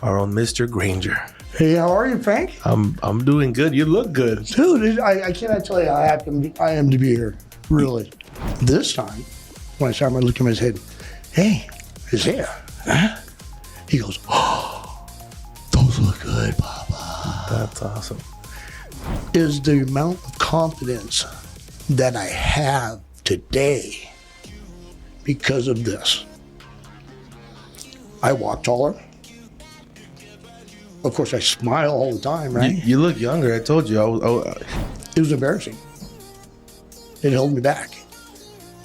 our own Mr. Granger. Hey, how are you, Frank? I'm doing good. You look good. Dude, I cannot tell you how happy I am to be here. Really. This time, when I saw him, I looked at him and said, hey, Isaiah, huh? He goes, oh, those look good, Papa. That's awesome. Is the amount of confidence that I have today because of this. I walk taller. Of course, I smile all the time, right? You look younger. I told you. It was embarrassing. It held me back.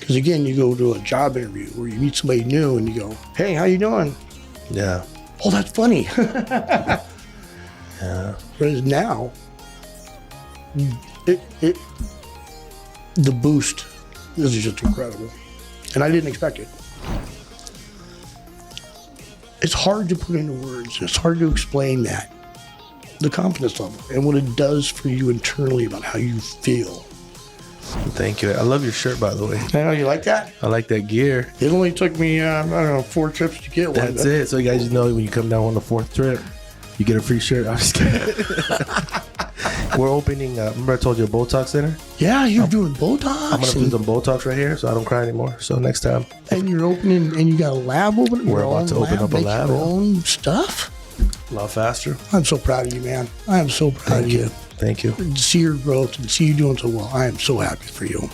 Because again, you go to a job interview where you meet somebody new and you go, hey, how you doing? Yeah. Oh, that's funny. Yeah. Whereas now, the boost, this is just incredible. And I didn't expect it. It's hard to put into words. It's hard to explain that. The confidence level and what it does for you internally about how you feel. Thank you. I love your shirt, by the way. I know, you like that? I like that gear. It only took me, 4 trips to get one. That's it. So you guys know when you come down on the 4th trip, you get a free shirt. I'm just kidding. We're opening, remember I told you a Botox center? Yeah, you're doing Botox. I'm going to do some Botox right here so I don't cry anymore. So next time. And you're opening, and you got a lab open? We're about to open up a make lab. Your own stuff? A lot faster. I'm so proud of you, man. I am so proud of you. Thank you. To see your growth and see you doing so well, I am so happy for you.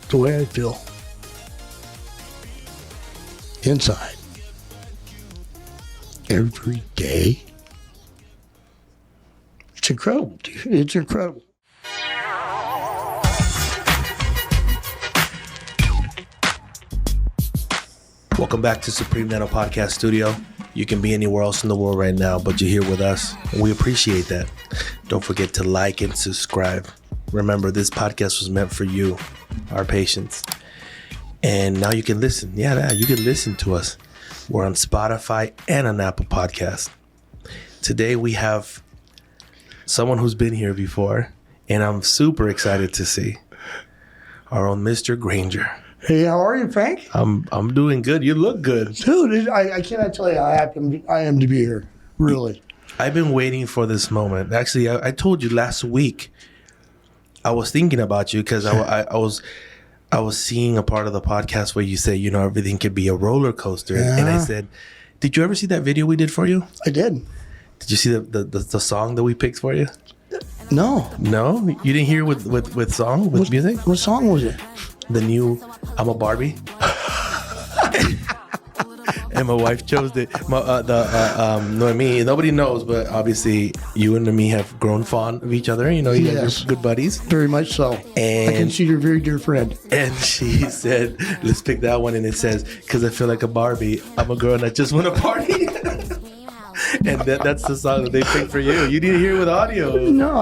The way I feel inside every day. It's incredible, dude. It's incredible. Welcome back to Supremedental Podcast Studio. You can be anywhere else in the world right now, but you're here with us. And we appreciate that. Don't forget to like and subscribe. Remember, this podcast was meant for you, our patients. And now you can listen. Yeah, you can listen to us. We're on Spotify and on Apple Podcasts. Today we have someone who's been here before, and I'm super excited to see our own Mr. Granger. Hey, how are you, Frank? I'm doing good. You look good. Dude, I cannot tell you how happy I am to be here. Really. I've been waiting for this moment. Actually, I told you last week, I was thinking about you because I was seeing a part of the podcast where you say, everything could be a roller coaster. Yeah. And I said, did you ever see that video we did for you? I did. Did you see the song that we picked for you? No. No? You didn't hear with music? What song was it? The new I'm a Barbie. And my wife chose it. Nobody knows, but obviously you and me have grown fond of each other. You guys are good buddies. Very much so. And I consider you a very dear friend. And she said, let's pick that one. And it says, because I feel like a Barbie, I'm a girl and I just want to party. And that's the song that they picked for you. You didn't hear it with audio. No,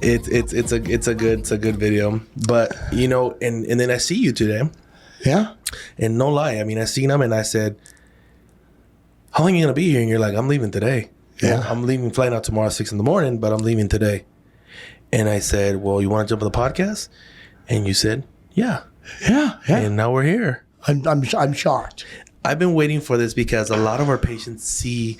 It's a good video. But and then I see you today. Yeah. And no lie, I seen him and I said, how long are you gonna be here? And you're like, I'm leaving today. Yeah. I'm leaving, flying out tomorrow at 6 a.m, but I'm leaving today. And I said, well, you want to jump on the podcast? And you said, yeah. And now we're here. I'm shocked. I've been waiting for this because a lot of our patients see.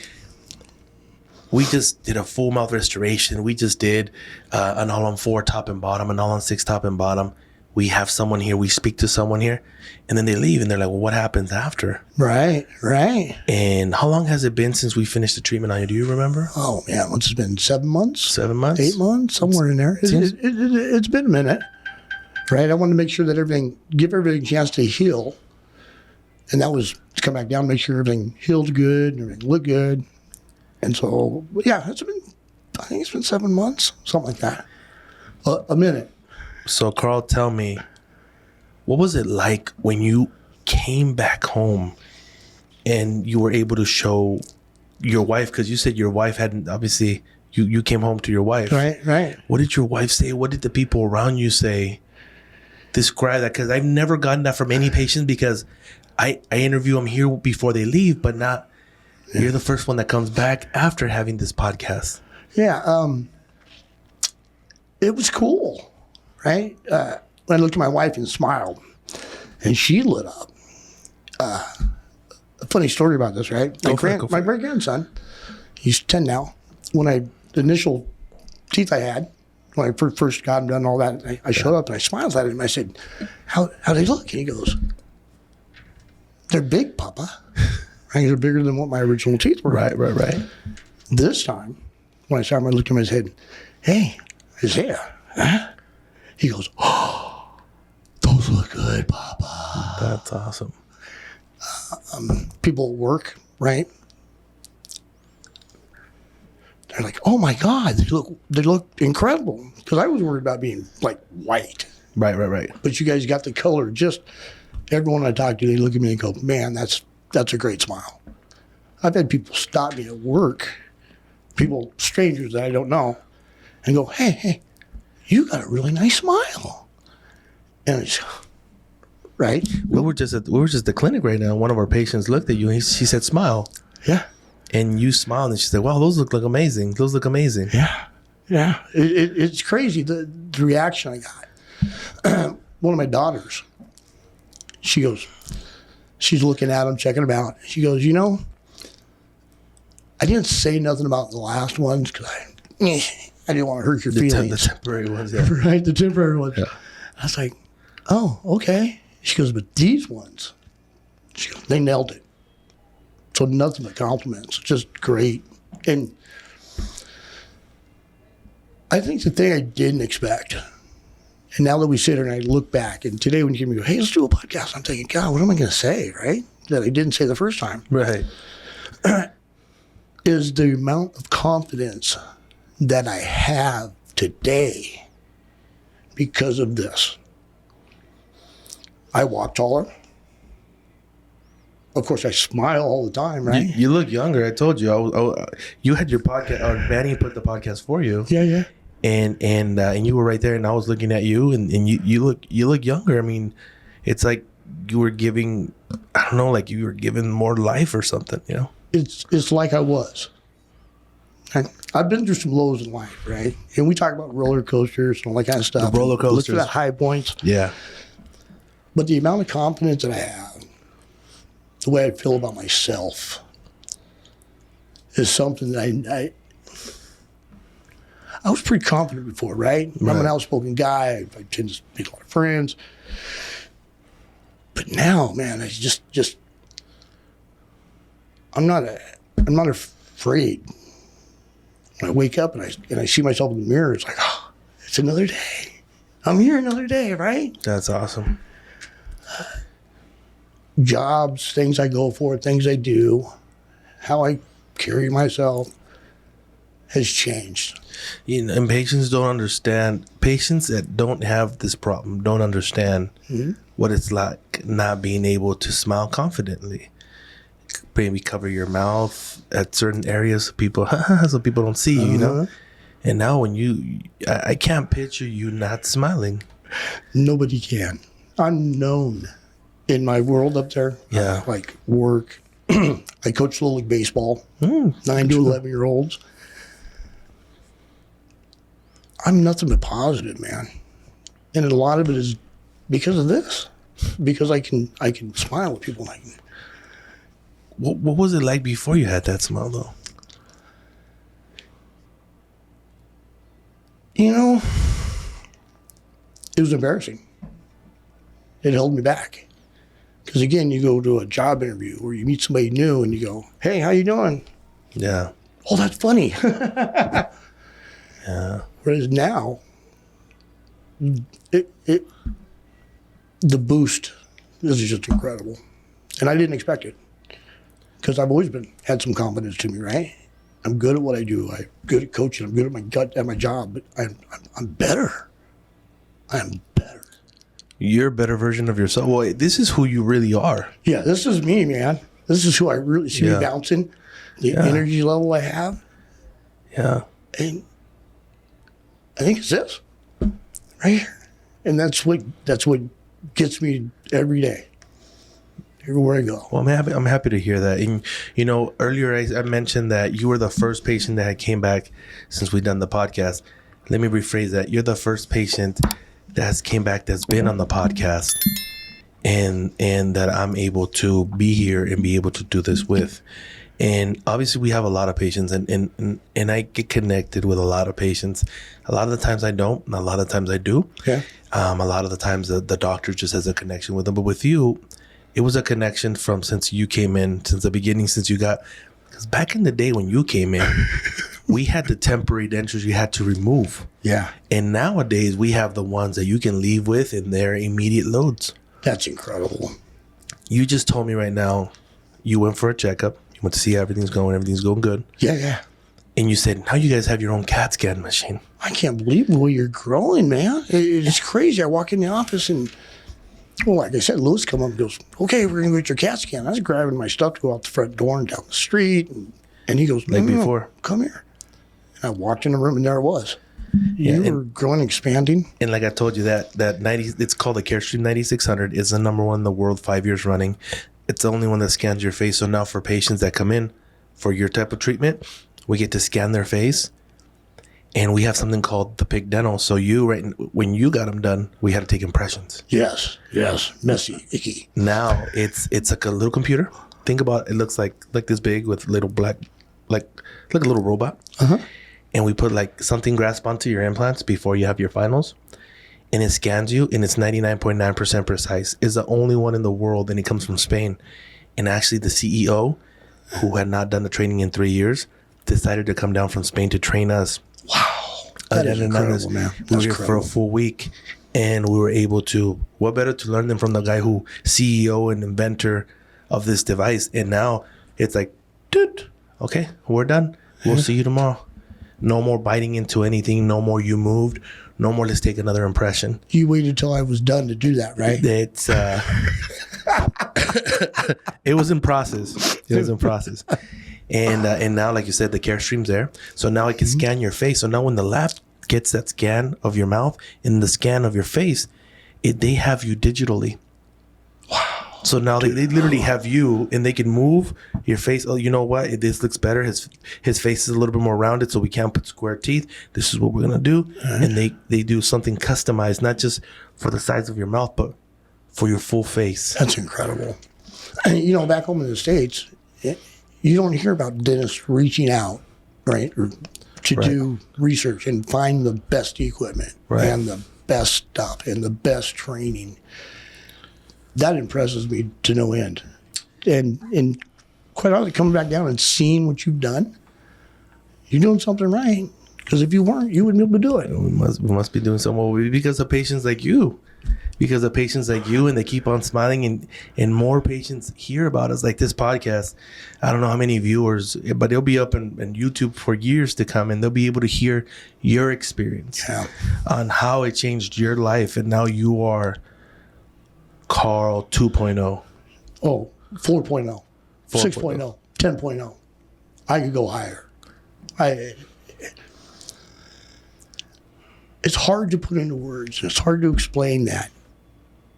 We just did a full mouth restoration. We just did an all-on-4 top and bottom, an all-on-6 top and bottom. We have someone here. We speak to someone here, and then they leave, and they're like, well, what happens after? Right. And how long has it been since we finished the treatment on you? Do you remember? Oh, man. It's been 7 months? 7 months? 8 months? Somewhere in there. It's been a minute. Right? I wanted to make sure that give everything a chance to heal. And that was to come back down, make sure everything healed good, and everything looked good. And so, yeah, I think it's been 7 months, something like that. A minute. So, Carl, tell me, what was it like when you came back home and you were able to show your wife? Because you said your wife hadn't, obviously, you came home to your wife. Right. What did your wife say? What did the people around you say? Describe that, because I've never gotten that from any patient, because I interview them here before they leave, but not... Yeah. You're the first one that comes back after having this podcast. Yeah. It was cool, right? I looked at my wife and smiled, and she lit up. A funny story about this, right? My great grandson, He's 10 now. The initial teeth I had, when I first got him done all that, I showed up and I smiled at him. I said, how they look? And he goes, they're big, Papa. Right? They're bigger than what my original teeth were. Right. This time, when I saw him, I looked at him and said, hey, Isaiah, huh? He goes, oh, those look good, Papa. That's awesome. People at work, right? They're like, oh my God, they look incredible. Because I was worried about being like white. Right. But you guys got the color. Just everyone I talk to, they look at me and go, man, that's a great smile. I've had people stop me at work, strangers that I don't know, and go, hey, you got a really nice smile. And it's, right? We were just at the clinic right now. One of our patients looked at you and she said, smile. Yeah. And you smiled and she said, wow, those look amazing. Those look amazing. Yeah. It's crazy, the reaction I got. One of my daughters, she's looking at them, checking them out. She goes, I didn't say nothing about the last ones because I didn't want to hurt your feelings. The temporary ones, yeah. Right, the temporary ones. Yeah. I was like, oh, okay. She goes, but these ones, they nailed it. So nothing but compliments, just great. And I think the thing I didn't expect, and now that we sit here and I look back, and today when you go, hey, let's do a podcast, I'm thinking, God, what am I going to say, right? That I didn't say the first time. Right. Is the amount of confidence that I have today because of this. I walk taller. Of course, I smile all the time, right? You look younger. I told you. You had your podcast, or Manny put the podcast for you. Yeah. And you were right there, and I was looking at you, and you look younger. I mean, it's like you were giving, I don't know, like you were giving more life or something, It's like I was. I've been through some lows in life, right? And we talk about roller coasters and all that kind of stuff. The roller coasters. Look for that high points. Yeah. But the amount of confidence that I have, the way I feel about myself, is something that I was pretty confident before, right? I'm an outspoken guy. I tend to make a lot of friends. But now, man, I just I'm not afraid. When I wake up and I see myself in the mirror, it's like, oh, it's another day. I'm here another day, right? That's awesome. Jobs, things I go for, things I do, how I carry myself has changed. And patients don't understand. Patients that don't have this problem don't understand what it's like not being able to smile confidently. Maybe cover your mouth at certain areas so people don't see you, And now when I can't picture you not smiling. Nobody can. I'm known in my world up there. Yeah. Like work. I coach Little League baseball. 9 to 11-year-olds. I'm nothing but positive, man. And a lot of it is because of this. Because I can smile at people. And What was it like before you had that smile, though? It was embarrassing. It held me back. Because, again, you go to a job interview or you meet somebody new and you go, hey, how you doing? Yeah. Oh, that's funny. Yeah. Whereas now, the boost is just incredible. And I didn't expect it. Because I've always had some confidence to me, right? I'm good at what I do. I'm good at coaching. I'm good at my job. But I'm better. I am better. You're a better version of yourself. Well, this is who you really are. Yeah, this is me, man. This is who I really see me bouncing. The energy level I have. Yeah. And I think it's this. Right here. And that's what gets me every day. Everywhere I go. Well, I'm happy to hear that. And, earlier I mentioned that you were the first patient that had came back since we've done the podcast. Let me rephrase that. You're the first patient that has came back that's been on the podcast and that I'm able to be here and be able to do this with. And obviously we have a lot of patients, and I get connected with a lot of patients. A lot of the times I don't, and a lot of the times I do. Yeah. A lot of the times the doctor just has a connection with them. But with you, it was a connection from since you came in, since the beginning, since you got, because back in the day when you came in, we had the temporary dentures you had to remove. Yeah. And nowadays we have the ones that you can leave with in their immediate loads. That's incredible. You just told me right now, you went for a checkup. You went to see how everything's going good. Yeah. And you said, now you guys have your own CAT scan machine. I can't believe the way you're growing, man. It's crazy. I walk in the office and, well, like I said, Louis come up and goes, okay, we're going to get your CAT scan. I was grabbing my stuff to go out the front door and down the street. And he goes, no, before. Come here. And I walked in the room and there it was. You were growing, expanding. And like I told you, that 90, it's called the CareStream 9600. It's the number one in the world, 5 years running. It's the only one that scans your face. So now for patients that come in for your type of treatment, we get to scan their face. And we have something called the PIC dental. So when you got them done, we had to take impressions. Yes. Messy, icky. Now it's like a little computer. Think about it, looks like this big with little black, like a little robot. Uh-huh. And we put like something grasped onto your implants before you have your finals. And it scans you, and it's 99.9% precise. It's the only one in the world, and it comes from Spain. And actually the CEO, who had not done the training in 3 years, decided to come down from Spain to train us. Wow. That is incredible, man. We were here for a full week, and we were able to, what better to learn than from the guy who CEO and inventor of this device. And now it's like, dude, okay, we're done. We'll see you tomorrow. No more biting into anything. No more you moved. No more let's take another impression. You waited till I was done to do that, right? It's it was in process. And now, like you said, the CareStream's there. So now it can scan your face. So now when the lab gets that scan of your mouth and the scan of your face, they have you digitally. Wow. So now they literally have you, and they can move your face. Oh, you know what? This looks better. His face is a little bit more rounded, so we can't put square teeth. This is what we're gonna do. And they do something customized, not just for the size of your mouth, but for your full face. That's incredible. And, back home in the States, you don't hear about dentists reaching out, right, to do research and find the best equipment and the best stuff and the best training. That impresses me to no end. And quite honestly, coming back down and seeing what you've done, you're doing something right. Because if you weren't, you wouldn't be able to do it. We must be doing something because of patients like you. Because of patients like you, and they keep on smiling, and more patients hear about us, like this podcast. I don't know how many viewers, but they'll be up in YouTube for years to come, and they'll be able to hear your experience on how it changed your life. And now you are Carl 2.0. Oh, 4.0, 6.0, 10.0. I could go higher. It's hard to put into words. It's hard to explain that,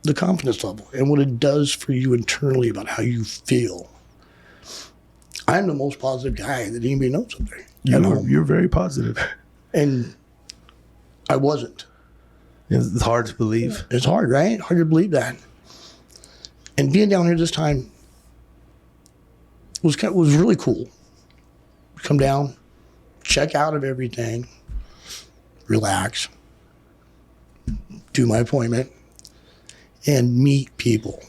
the confidence level and what it does for you internally about how you feel. I'm the most positive guy that anybody knows up there. You're very positive. And I wasn't. It's hard to believe. It's hard, right? Hard to believe that. And being down here this time was really cool. Come down, check out of everything, relax, do my appointment, and meet people.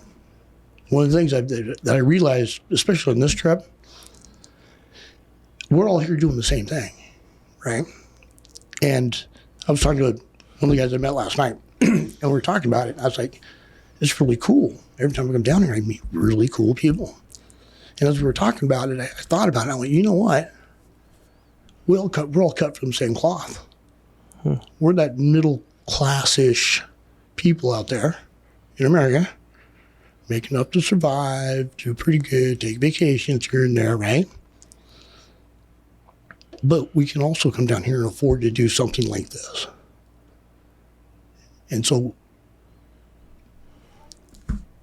One of the things that I realized, especially on this trip, we're all here doing the same thing, right? And I was talking to one of the guys I met last night, and we were talking about it. I was like, it's really cool. Every time I come down here, I meet really cool people. And as we were talking about it, I thought about it. I went, you know what? We're all cut from the same cloth. We're that middle class-ish people out there in America, make enough to survive, do pretty good, take vacations here and there, right? But we can also come down here and afford to do something like this. And so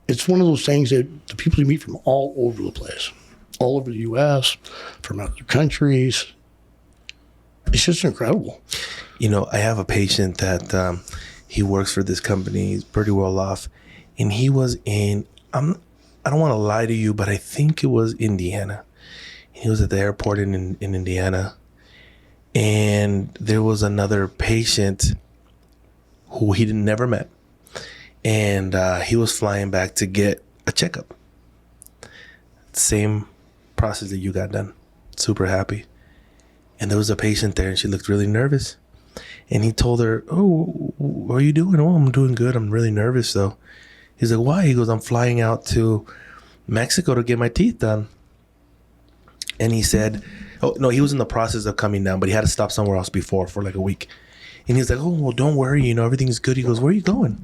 it's one of those things that the people you meet from all over the place, all over the U.S., from other countries, it's just incredible. I have a patient that he works for this company. He's pretty well off. And he was in, I don't want to lie to you, but I think it was Indiana. He was at the airport in Indiana. And there was another patient who he never met. And he was flying back to get a checkup. Same process that you got done. Super happy. And there was a patient there and she looked really nervous. And he told her, "Oh, what are you doing?" "Oh, I'm doing good. I'm really nervous though." He's like, "Why?" He goes, "I'm flying out to Mexico to get my teeth done." And he said, oh, no, he was in the process of coming down, but he had to stop somewhere else before for like a week. And he's like, "Oh, well, don't worry. Everything's good." He goes, "Where are you going?"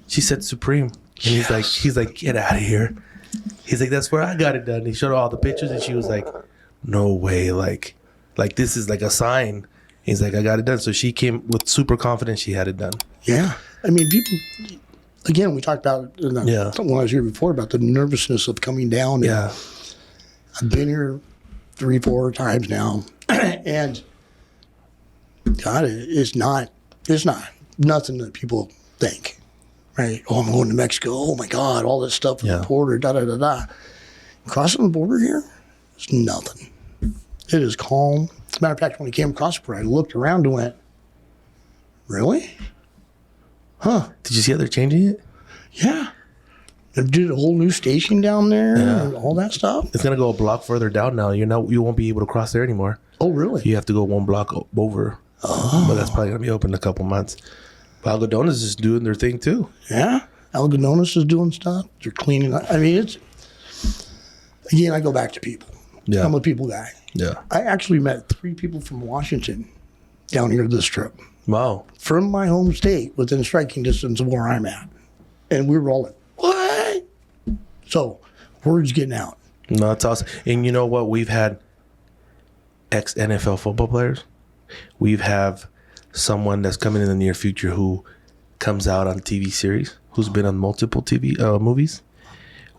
She said, "Supreme." And he's like, "Get out of here." He's like, "That's where I got it done." He showed her all the pictures and she was like, "No way. Like this is like a sign." He's like, "I got it done." So she came with super confidence. She had it done. Yeah. I mean, people, again, we talked about when I was here before about the nervousness of coming down. Yeah. I've been here 3-4 times now. And God, it's not nothing that people think, right? "Oh, I'm going to Mexico. Oh my God, all this stuff with the border, da. Crossing the border here is nothing. It is calm. As a matter of fact, when we came across the border, I looked around and went, "Really? Huh? Did you see how they're changing it? Yeah. They did a whole new station down there and all that stuff." It's gonna go a block further down now. You won't be able to cross there anymore. Oh, really? You have to go one block over. Oh. But that's probably gonna be open in a couple months. But Algodones is doing their thing too. Yeah. Algodones is doing stuff. They're cleaning up. I mean, again, I go back to people. Yeah. I'm a people guy. Yeah. I actually met 3 people from Washington down here this trip. Wow. From my home state, within striking distance of where I'm at. And we were all like, "What?" So, word's getting out. No, that's awesome. And you know what? We've had ex-NFL football players. We have someone that's coming in the near future who comes out on TV series, who's been on multiple TV movies.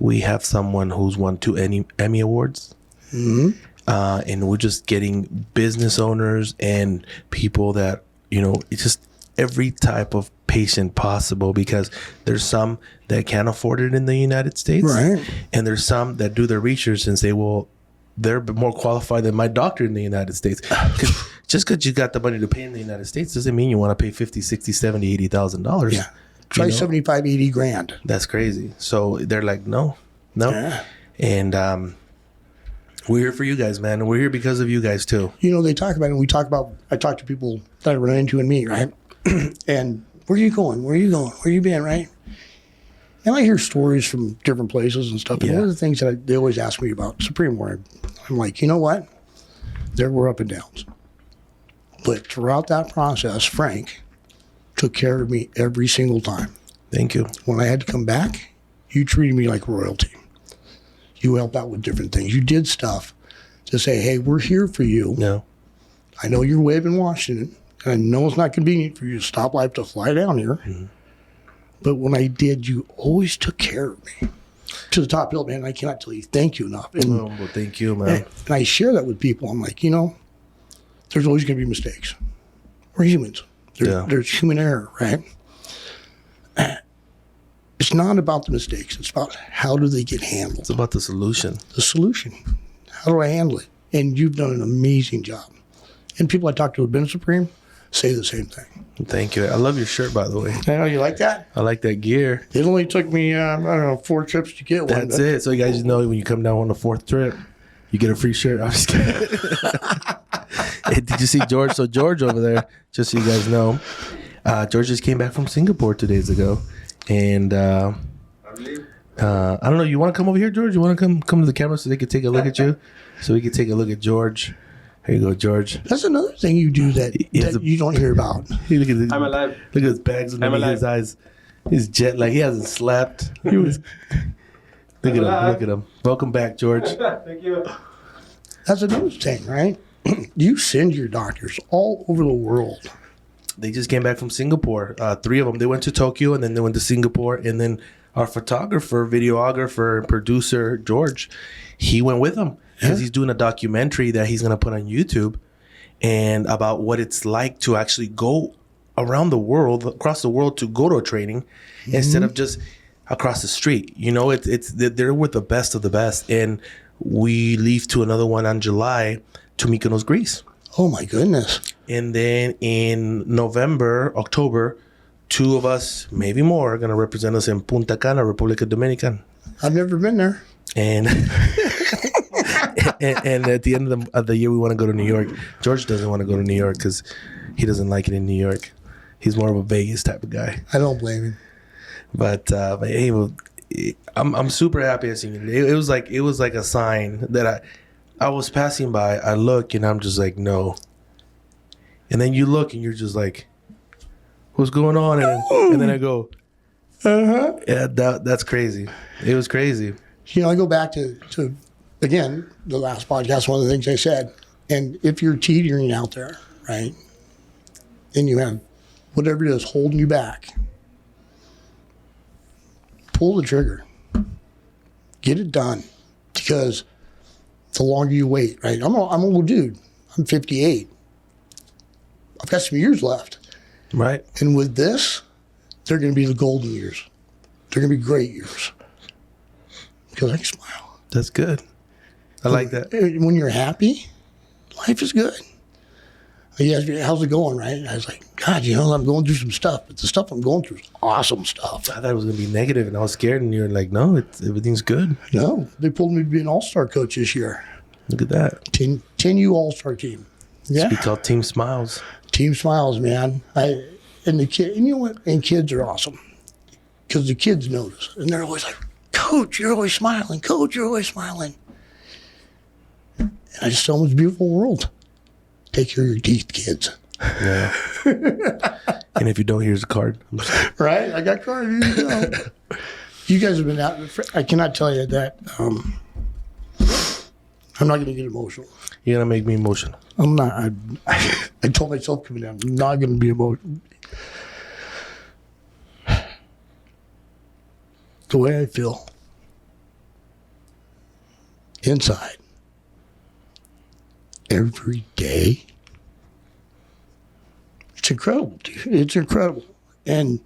We have someone who's won 2 Emmy Awards. Mm-hmm. And we're just getting business owners and people that, it's just every type of patient possible, because there's some that can't afford it in the United States. Right. And there's some that do their research and say, well, they're more qualified than my doctor in the United States. Just because you got the money to pay in the United States doesn't mean you want to pay $50, $60, $70, $80,000. Yeah. Try 75, 80 grand. That's crazy. So they're like, no. Yeah. And we're here for you guys, man. And we're here because of you guys too. They talk about it. I talk to people that I run into and meet, right? And where are you going? Where are you going? Where you been, right? And I hear stories from different places and stuff. And one of the things that they always ask me about Supreme, where I'm like, you know what? There were up and downs. But throughout that process, Frank took care of me every single time. Thank you. When I had to come back, you treated me like royalty. You helped out with different things. You did stuff to say, "Hey, we're here for you. Yeah. I know you're way up in Washington, and I know it's not convenient for you to stop life to fly down here. Mm-hmm. But when I did, you always took care of me to the top hill, man. I cannot tell you thank you enough." And, well, thank you, man. And I share that with people. I'm like, there's always going to be mistakes. We're humans. There's human error, right? It's not about the mistakes. It's about how do they get handled. It's about the solution. The solution. How do I handle it? And you've done an amazing job. And people I talk to who have been Supreme say the same thing. Thank you. I love your shirt, by the way. I know you like that? I like that gear. It only took me, 4 trips to get one. That's it. So you guys know when you come down on the 4th trip, you get a free shirt. I'm just kidding. Hey, did you see George? So George over there, just so you guys know, George just came back from Singapore 2 days ago. And I don't know. You want to come over here, George? You want to come to the camera so they can take a look at you? So we can take a look at George. Here you go, George. That's another thing you do that you don't hear about. Look at this, I'm alive. Look at his bags underneath his eyes. He's jet like he hasn't slept. Look at him. Welcome back, George. Thank you. That's another thing, right? You send your doctors all over the world. They just came back from Singapore. 3 of them. They went to Tokyo and then they went to Singapore. And then our photographer, videographer, and producer, George, he went with them because he's doing a documentary that he's going to put on YouTube and about what it's like to actually go around the world, across the world, to go to a training instead of just across the street. They're with the best of the best. And we leave to another one on July to Mykonos, Greece. Oh my goodness. And then in October, 2 of us, maybe more, are going to represent us in Punta Cana, República Dominicana. I've never been there. And and at the end of the year, we want to go to New York. George doesn't want to go to New York because he doesn't like it in New York. He's more of a Vegas type of guy. I don't blame him. But hey, I'm super happy I seen it. It was like a sign that I was passing by. I look and I'm just like, no. And then you look and you're just like, what's going on? And then I go, yeah, that's crazy. It was crazy. You know, I go back to again, the last podcast, one of the things I said, and if you're teetering out there, right, and you have whatever it is holding you back, pull the trigger. Get it done. Because the longer you wait, right? I'm an old dude. I'm 58. I've got some years left. Right. And with this, they're going to be the golden years. They're going to be great years. Because I can smile. That's good. I like that. When you're happy, life is good. He asked me, how's it going, right? I was like, God, you know, I'm going through some stuff. But the stuff I'm going through is awesome stuff. I thought it was going to be negative, and I was scared, and you're like, no, everything's good. No, they pulled me to be an all-star coach this year. Look at that. 10U all-star team. Yeah. It's called Team Smiles. Team Smiles, man. And you know what? And kids are awesome. Because the kids notice. And they're always like, Coach, you're always smiling. Coach, you're always smiling. And I just tell them it's a beautiful world. Take care of your teeth, kids. Yeah. And if you don't, here's a card. Right? I got cards. You guys have been out. I cannot tell you that. I'm not going to get emotional. You're going to make me emotional. I'm not. I told myself coming down, I'm not going to be emotional. The way I feel inside every day, it's incredible, dude. It's incredible. And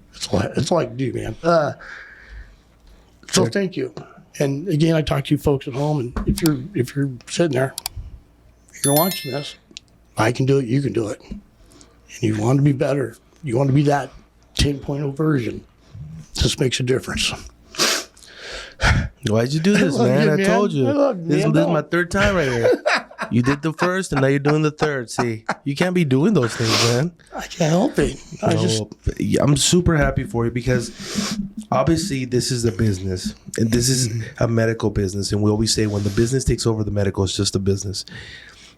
it's all I can do, man. So thank you. And again, I talk to you folks at home, and if you're sitting there, you're watching this, I can do it, you can do it. And you want to be better. You want to be that 10.0 version. This makes a difference. Why'd you do this, man? I told you. This is my 3rd time right here. You did the 1st, and now you're doing the 3rd. See, you can't be doing those things, man. I can't help it. I'm super happy for you because obviously this is a business, and this is a medical business. And we always say when the business takes over the medical, it's just a business.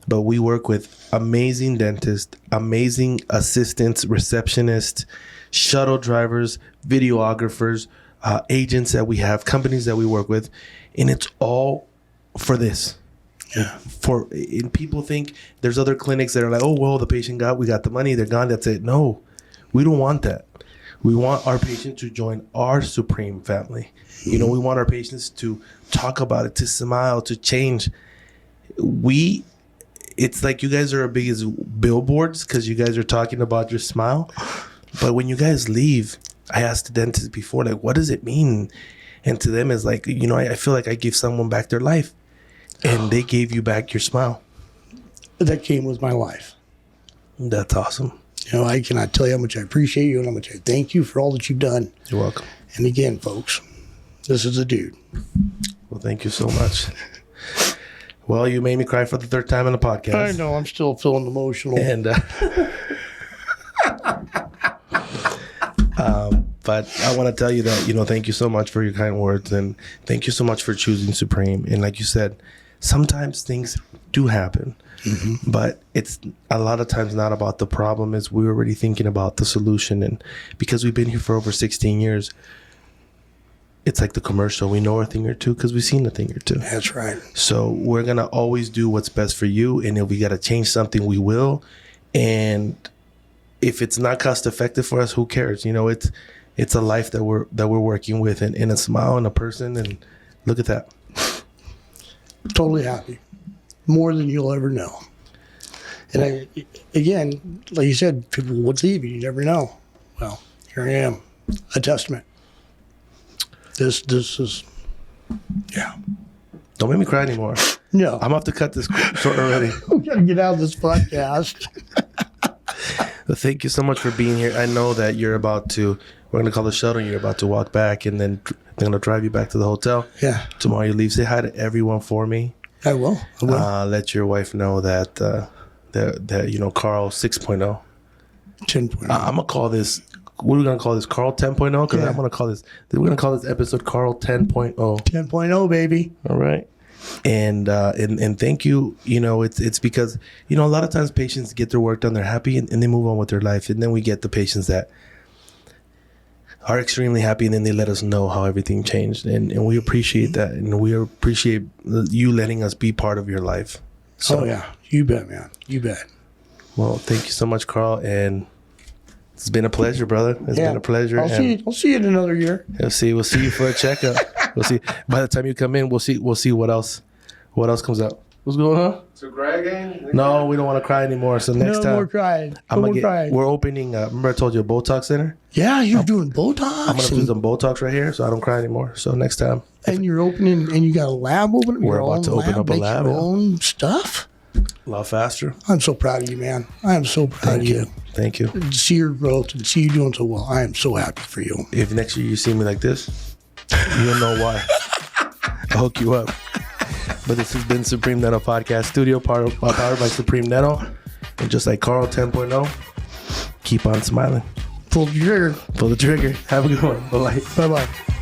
But we work with amazing dentists, amazing assistants, receptionists, shuttle drivers, videographers, agents that we have, companies that we work with, and it's all for this. Yeah. And people think there's other clinics that are like, oh, well, the patient we got the money, they're gone, that's it. No, we don't want that. We want our patients to join our Supreme family. You know, we want our patients to talk about it, to smile, to change. It's like you guys are our biggest billboards because you guys are talking about your smile. But when you guys leave, I asked the dentist before, like, what does it mean? And to them, it's like, you know, I feel like I gave someone back their life. And they gave you back your smile. That came with my life. That's awesome. You know, I cannot tell you how much I appreciate you and how much I thank you for all that you've done. You're welcome. And again, folks, this is a dude. Well, thank you so much. Well, you made me cry for the 3rd time in the podcast. I know, I'm still feeling emotional. And but I want to tell you that, you know, thank you so much for your kind words, and thank you so much for choosing Supreme. And like you said, sometimes things do happen, but it's a lot of times not about the problem. Is we're already thinking about the solution, and because we've been here for over 16 years, it's like the commercial. We know a thing or two because we've seen a thing or two. That's right. So we're gonna always do what's best for you, and if we gotta change something, we will. And if it's not cost effective for us, who cares? You know, it's a life that we're working with, and a smile and a person, and look at that. Totally happy. More than you'll ever know. And again, like you said, people would leave you. You never know. Well, here I am. A testament. This is, yeah. Don't make me cry anymore. No. I'm going to have to cut this short already. We got to get out of this podcast. But thank you so much for being here. I know that we're going to call the shuttle. You're about to walk back, and then they're going to drive you back to the hotel. Yeah. Tomorrow you leave. Say hi to everyone for me. I will. Let your wife know that Carl 6.0. 10.0. I'm going to call this, what are we going to call this? Carl 10.0? Because Yeah. I'm going to call this, we're going to call this episode Carl 10.0. 10.0, baby. All right. And thank you. It's because, a lot of times patients get their work done, they're happy, and they move on with their life. And then we get the patients that are extremely happy, and then they let us know how everything changed. And we appreciate that. And we appreciate you letting us be part of your life. So, Oh, yeah. You bet, man. You bet. Well, thank you so much, Carl. And it's been a pleasure, brother. It's been a pleasure. I'll see you in another year. We'll see you for a checkup. We'll see. By the time you come in, we'll see what else comes out. What's going on? So cry again? No, we don't want to cry anymore. So next No time, more crying. No more crying. we're opening. Remember I told you a Botox center? Yeah, you're doing Botox. I'm gonna do some Botox right here, so I don't cry anymore. So next time, and you're opening, and you got a lab open. We're your about own to open up a make lab, Your yeah. own stuff. a lot faster. I'm so proud of you, man. I am so proud of you. Thank you. To see your growth and see you doing so well. I am so happy for you. If next year you see me like this, you'll know why. I'll hook you up. But this has been Supreme Dental Podcast Studio, powered by Supreme Dental. And just like Carl 10.0, keep on smiling. Pull the trigger. Pull the trigger. Have a good one. Bye-bye. Bye-bye.